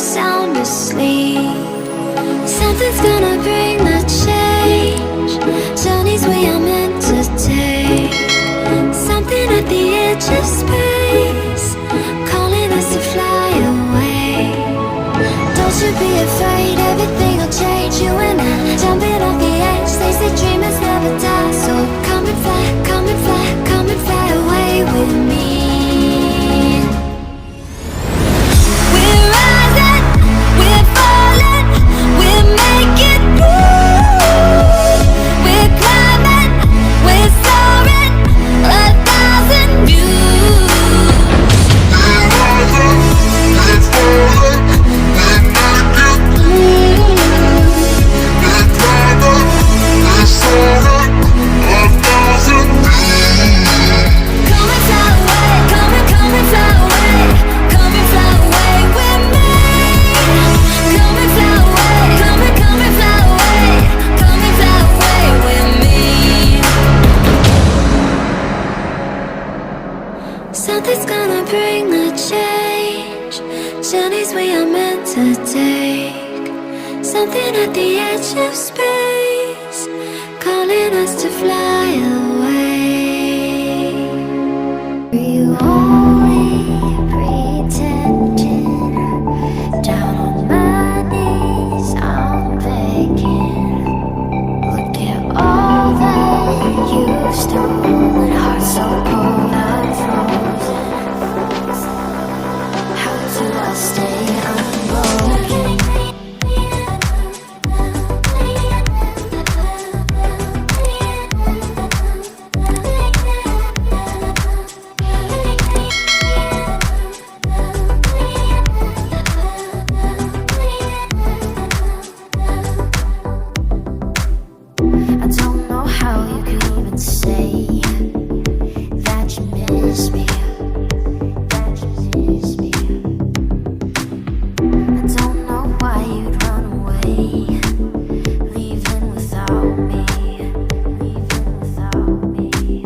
sound asleep. Something's gonna bring the change. Journeys we are meant to take. Something at the edge of space, calling us to fly away. Don't you be afraid, everything will change. You and I, jumping off the edge. They say dreamers never die, so come and fly, come and fly, come and fly away with me. We're rising, we're falling, we're making moves. We're climbing, we're soaring, 1,000 views. We're rising, we're falling, we're making moves. We're climbing, we're soaring, 1,000 views. Come and fly away, come and fly away, come and fly away with me. Come and fly away, come and fly away, come and fly away with me. Something's gonna bring the change. Journeys we are meant to take. Something at the edge of space, calling us to fly away.